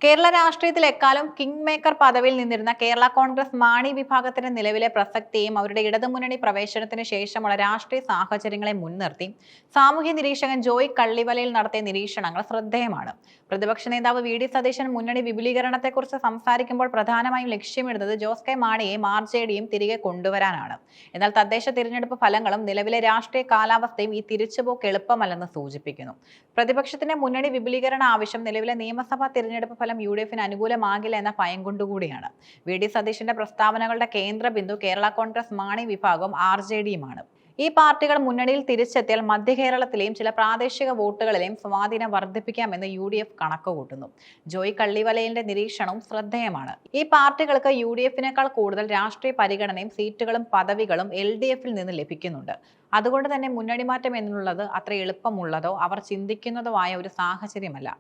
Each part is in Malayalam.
കേരള രാഷ്ട്രീയത്തിൽ എക്കാലം കിങ് മേക്കർ പദവിയിൽ നിന്നിരുന്ന കേരള കോൺഗ്രസ് മാണി വിഭാഗത്തിന്റെ നിലവിലെ പ്രസക്തിയും അവരുടെ ഇടതുമുന്നണി പ്രവേശനത്തിന് ശേഷമുള്ള രാഷ്ട്രീയ സാഹചര്യങ്ങളെ മുൻനിർത്തി സാമൂഹ്യ നിരീക്ഷകൻ ജോയ് കള്ളിവലയിൽ നടത്തിയ നിരീക്ഷണങ്ങൾ ശ്രദ്ധേയമാണ്. പ്രതിപക്ഷ നേതാവ് വി ഡി സതീശൻ മുന്നണി വിപുലീകരണത്തെക്കുറിച്ച് സംസാരിക്കുമ്പോൾ പ്രധാനമായും ലക്ഷ്യമിടുന്നത് ജോസ് കെ മാണിയെയും RJDയും തിരികെ കൊണ്ടുവരാനാണ്. എന്നാൽ തദ്ദേശ തിരഞ്ഞെടുപ്പ് ഫലങ്ങളും നിലവിലെ രാഷ്ട്രീയ കാലാവസ്ഥയും ഈ തിരിച്ചുപോക്ക് എളുപ്പമല്ലെന്ന് സൂചിപ്പിക്കുന്നു. പ്രതിപക്ഷത്തിന്റെ മുന്നണി വിപുലീകരണ ആവശ്യം നിലവിലെ നിയമസഭാ തിരഞ്ഞെടുപ്പ് ഫലം UDFന് അനുകൂലമാകില്ല എന്ന ഭയം കൊണ്ടുകൂടിയാണ്. വി ഡി സതീശന്റെ പ്രസ്താവനകളുടെ കേന്ദ്ര ബിന്ദു കേരള കോൺഗ്രസ് മാണി വിഭാഗവും RJDയുമാണ്. ഈ പാർട്ടികൾ മുന്നണിയിൽ തിരിച്ചെത്തിയാൽ മധ്യ കേരളത്തിലെയും ചില പ്രാദേശിക വോട്ടുകളിലെയും സ്വാധീനം വർദ്ധിപ്പിക്കാമെന്ന് UDF കണക്കുകൂട്ടുന്നു. ജോയ് കള്ളിവലയിലെ നിരീക്ഷണവും ശ്രദ്ധേയമാണ്. ഈ പാർട്ടികൾക്ക് UDFനേക്കാൾ കൂടുതൽ രാഷ്ട്രീയ പരിഗണനയും സീറ്റുകളും പദവികളും LDFൽ നിന്ന് ലഭിക്കുന്നുണ്ട്. അതുകൊണ്ട് തന്നെ മുന്നണി മാറ്റം എന്നുള്ളത് അത്ര എളുപ്പമുള്ളതോ അവർ ചിന്തിക്കുന്നതോ ആയ ഒരു സാഹചര്യമല്ല.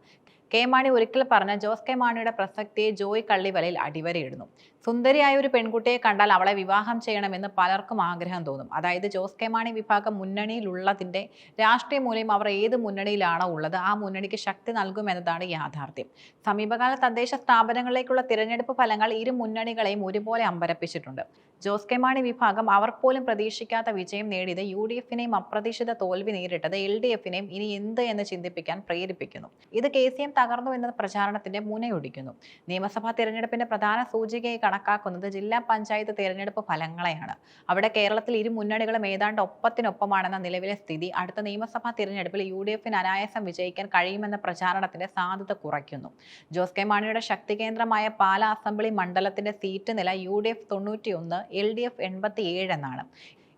കെ മാണി ഒരിക്കൽ പറഞ്ഞ ജോസ് കെ മാണിയുടെ പ്രസക്തിയെ ജോയ് കള്ളിവലയിൽ അടിവരയിടുന്നു. സുന്ദരിയായ ഒരു പെൺകുട്ടിയെ കണ്ടാൽ അവളെ വിവാഹം ചെയ്യണമെന്ന് പലർക്കും ആഗ്രഹം തോന്നും. അതായത് ജോസ് കെ മാണി വിഭാഗം മുന്നണിയിലുള്ളതിന്റെ രാഷ്ട്രീയ മൂല്യം അവർ ഏത് മുന്നണിയിലാണോ ഉള്ളത് ആ മുന്നണിക്ക് ശക്തി നൽകുമെന്നതാണ് യാഥാർത്ഥ്യം. സമീപകാല തദ്ദേശ സ്ഥാപനങ്ങളിലേക്കുള്ള തിരഞ്ഞെടുപ്പ് ഫലങ്ങൾ ഇരു മുന്നണികളെയും ഒരുപോലെ അമ്പരപ്പിച്ചിട്ടുണ്ട്. ജോസ് കെ മാണി വിഭാഗം അവർ പോലും പ്രതീക്ഷിക്കാത്ത വിജയം നേടിയത് UDFനെയും അപ്രതീക്ഷിത തോൽവി നേരിട്ടത് LDFനെയും ഇനി എന്ത് എന്ന് ചിന്തിപ്പിക്കാൻ പ്രേരിപ്പിക്കുന്നു. ഇത് KCM തകർന്നു എന്ന പ്രചാരണത്തിന്റെ മുനയൊടിക്കുന്നു. നിയമസഭാ തിരഞ്ഞെടുപ്പിന്റെ പ്രധാന സൂചികയായി കണക്കാക്കുന്നത് ജില്ലാ പഞ്ചായത്ത് തിരഞ്ഞെടുപ്പ് ഫലങ്ങളെയാണ്. അവിടെ കേരളത്തിൽ ഇരു മുന്നണികളും ഏതാണ്ട് ഒപ്പത്തിനൊപ്പമാണെന്ന നിലവിലെ സ്ഥിതി അടുത്ത നിയമസഭാ തിരഞ്ഞെടുപ്പിൽ UDFന് അനായാസം വിജയിക്കാൻ കഴിയുമെന്ന പ്രചാരണത്തിന്റെ സാധ്യത കുറയ്ക്കുന്നു. ജോസ് കെ മാണിയുടെ ശക്തി കേന്ദ്രമായ പാലാ അസംബ്ലി മണ്ഡലത്തിന്റെ സീറ്റ് നില UDF 91, LDF 87 എന്നാണ്.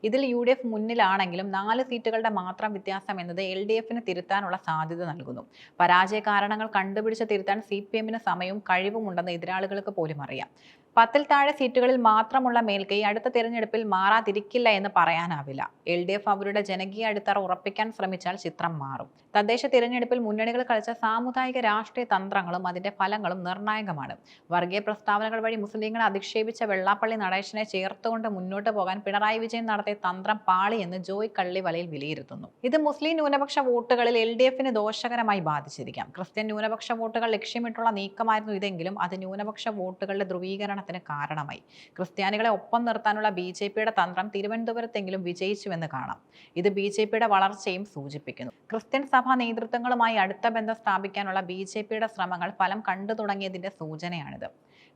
ഇതിൽ UDF മുന്നിലാണെങ്കിലും 4 സീറ്റുകളുടെ മാത്രം വ്യത്യാസം എന്നത് LDFന് തിരുത്താനുള്ള സാധ്യത നൽകുന്നു. പരാജയ കാരണങ്ങൾ കണ്ടുപിടിച്ച് തിരുത്താൻ CPMന് സമയവും കഴിവുമുണ്ടെന്ന് എതിരാളികൾക്ക് പോലും അറിയാം. 10ൽ താഴെ സീറ്റുകളിൽ മാത്രമുള്ള മേൽക്കൈ അടുത്ത തിരഞ്ഞെടുപ്പിൽ മാറാതിരിക്കില്ല എന്ന് പറയാനാവില്ല. LDF അവരുടെ ജനകീയ അടിത്തറ ഉറപ്പിക്കാൻ ശ്രമിച്ചാൽ ചിത്രം മാറും. തദ്ദേശ തിരഞ്ഞെടുപ്പിൽ മുന്നണികൾ കളിച്ച സാമുദായിക രാഷ്ട്രീയ തന്ത്രങ്ങളും അതിന്റെ ഫലങ്ങളും നിർണായകമാണ്. വർഗീയ പ്രസ്താവനകൾ വഴി മുസ്ലിങ്ങളെ അധിക്ഷേപിച്ച വെള്ളാപ്പള്ളി നടേശനെ ചേർത്തുകൊണ്ട് മുന്നോട്ട് പോകാൻ പിണറായി വിജയൻ നടത്തിയ തന്ത്രം പാളിയെന്ന് ജോയ് കള്ളിവലയിൽ വിലയിരുത്തുന്നു. ഇത് മുസ്ലിം ന്യൂനപക്ഷ വോട്ടുകളിൽ LDFന് ദോഷകരമായി ബാധിച്ചിരിക്കാം. ക്രിസ്ത്യൻ ന്യൂനപക്ഷ വോട്ടുകൾ ലക്ഷ്യമിട്ടുള്ള നീക്കമായിരുന്നു ഇതെങ്കിലും അത് ന്യൂനപക്ഷ വോട്ടുകളുടെ ധ്രുവീകരണത്തിന് കാരണമായി. ക്രിസ്ത്യാനികളെ ഒപ്പം നിർത്താനുള്ള BJPയുടെ തന്ത്രം തിരുവനന്തപുരത്തെങ്കിലും വിജയിച്ചുവെന്ന് കാണാം. ഇത് BJPയുടെ വളർച്ചയും സൂചിപ്പിക്കുന്നു. ക്രിസ്ത്യൻ സഭാ നേതൃത്വങ്ങളുമായി അടുത്ത ബന്ധം സ്ഥാപിക്കാനുള്ള BJPയുടെ ശ്രമങ്ങൾ ഫലം കണ്ടു തുടങ്ങിയതിന്റെ സൂചനയാണിത്.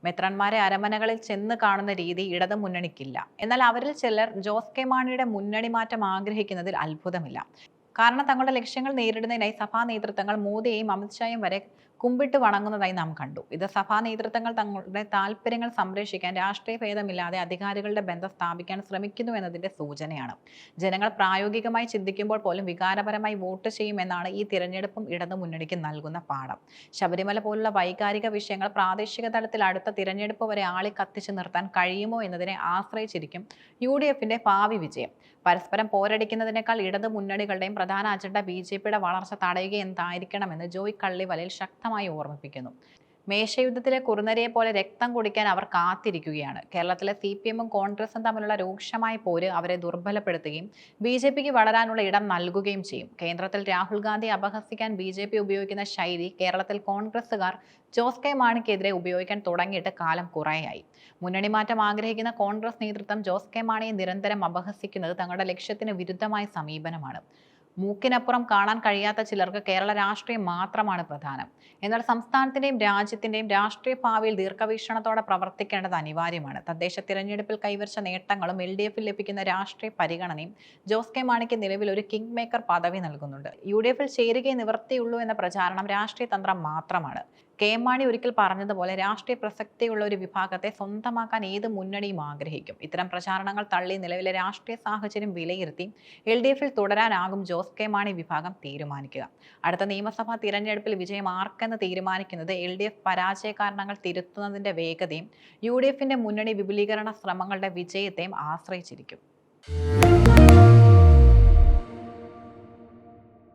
മെത്രാന്മാരെ അരമനകളിൽ ചെന്ന് കാണുന്ന രീതി ഇടതു മുന്നണിക്കില്ല. എന്നാൽ അവരിൽ ചിലർ ജോസ് കെ മാണിയുടെ മുന്നണി മാറ്റം ആഗ്രഹിക്കുന്നതിൽ അത്ഭുതമില്ല. കാരണം തങ്ങളുടെ ലക്ഷ്യങ്ങൾ നേരിടുന്നതിനായി സഭാ നേതൃത്വങ്ങൾ മോദിയെയും അമിത്ഷായും വരെ കുമ്പിട്ട് വണങ്ങുന്നതായി നാം കണ്ടു. ഇത് സഭാ നേതൃത്വങ്ങൾ തങ്ങളുടെ താല്പര്യങ്ങൾ സംരക്ഷിക്കാൻ രാഷ്ട്രീയ ഭേദമില്ലാതെ അധികാരികളുടെ ബന്ധം സ്ഥാപിക്കാൻ ശ്രമിക്കുന്നു എന്നതിന്റെ സൂചനയാണ്. ജനങ്ങൾ പ്രായോഗികമായി ചിന്തിക്കുമ്പോൾ പോലും വികാരപരമായി വോട്ട് ചെയ്യുമെന്നാണ് ഈ തിരഞ്ഞെടുപ്പും ഇടതു മുന്നണിക്ക് നൽകുന്ന പാഠം. ശബരിമല പോലുള്ള വൈകാരിക വിഷയങ്ങൾ പ്രാദേശിക തലത്തിൽ അടുത്ത തിരഞ്ഞെടുപ്പ് വരെ ആളി കത്തിച്ചു നിർത്താൻ കഴിയുമോ എന്നതിനെ ആശ്രയിച്ചിരിക്കും UDFന്റെ ഭാവി വിജയം. പരസ്പരം പോരടിക്കുന്നതിനേക്കാൾ ഇടതു മുന്നണികളുടെയും പ്രധാന അജണ്ട BJPയുടെ വളർച്ച തടയുക എന്തായിരിക്കണമെന്ന് ജോയ് കള്ളിവലയിൽ ശക്തമായി ഓർമ്മിപ്പിക്കുന്നു. മേശയുദ്ധത്തിലെ കുറുനരിയെ പോലെ രക്തം കുടിക്കാൻ അവർ കാത്തിരിക്കുകയാണ്. കേരളത്തിലെ CPMും കോൺഗ്രസും തമ്മിലുള്ള രൂക്ഷമായ പോര് അവരെ ദുർബലപ്പെടുത്തുകയും BJPക്ക് വളരാനുള്ള ഇടം നൽകുകയും ചെയ്യും. കേന്ദ്രത്തിൽ രാഹുൽ ഗാന്ധി അപഹസിക്കാൻ BJP ഉപയോഗിക്കുന്ന ശൈലി കേരളത്തിൽ കോൺഗ്രസുകാർ ജോസ് കെ മാണിക്കെതിരെ ഉപയോഗിക്കാൻ തുടങ്ങിയിട്ട് കാലം കുറേയായി. മുന്നണി മാറ്റം ആഗ്രഹിക്കുന്ന കോൺഗ്രസ് നേതൃത്വം ജോസ് കെ മാണിയെ നിരന്തരം അപഹസിക്കുന്നത് തങ്ങളുടെ ലക്ഷ്യത്തിന് വിരുദ്ധമായ സമീപനമാണ്. മൂക്കിനപ്പുറം കാണാൻ കഴിയാത്ത ചിലർക്ക് കേരള രാഷ്ട്രീയം മാത്രമാണ് പ്രധാനം. എന്നാൽ സംസ്ഥാനത്തിന്റെയും രാജ്യത്തിന്റെയും രാഷ്ട്രീയ ഭാവിയിൽ ദീർഘവീക്ഷണത്തോടെ പ്രവർത്തിക്കേണ്ടത് അനിവാര്യമാണ്. തദ്ദേശ തിരഞ്ഞെടുപ്പിൽ കൈവരിച്ച നേട്ടങ്ങളും LDFൽ ലഭിക്കുന്ന രാഷ്ട്രീയ പരിഗണനയും ജോസ് കെ മാണിക്ക് നിലവിൽ ഒരു കിങ് മേക്കർ പദവി നൽകുന്നുണ്ട്. UDFൽ ചേരുകയെ നിവർത്തിയുള്ളൂ എന്ന പ്രചാരണം രാഷ്ട്രീയ തന്ത്രം മാത്രമാണ്. കെ മാണി ഒരിക്കൽ പറഞ്ഞതുപോലെ രാഷ്ട്രീയ പ്രസക്തിയുള്ള ഒരു വിഭാഗത്തെ സ്വന്തമാക്കാൻ ഏത് മുന്നണിയും ആഗ്രഹിക്കും. ഇത്തരം പ്രചാരണങ്ങൾ തള്ളി നിലവിലെ രാഷ്ട്രീയ സാഹചര്യം വിലയിരുത്തി LDFൽ തുടരാനാകും ജോസ് കെ മാണി വിഭാഗം തീരുമാനിക്കുക. അടുത്ത നിയമസഭാ തിരഞ്ഞെടുപ്പിൽ വിജയം ആർക്കെന്ന് തീരുമാനിക്കുന്നത് LDF പരാജയ കാരണങ്ങൾ തിരുത്തുന്നതിന്റെ വേഗതയും UDFന്റെ മുന്നണി വിപുലീകരണ ശ്രമങ്ങളുടെ വിജയത്തെയും ആശ്രയിച്ചിരിക്കും.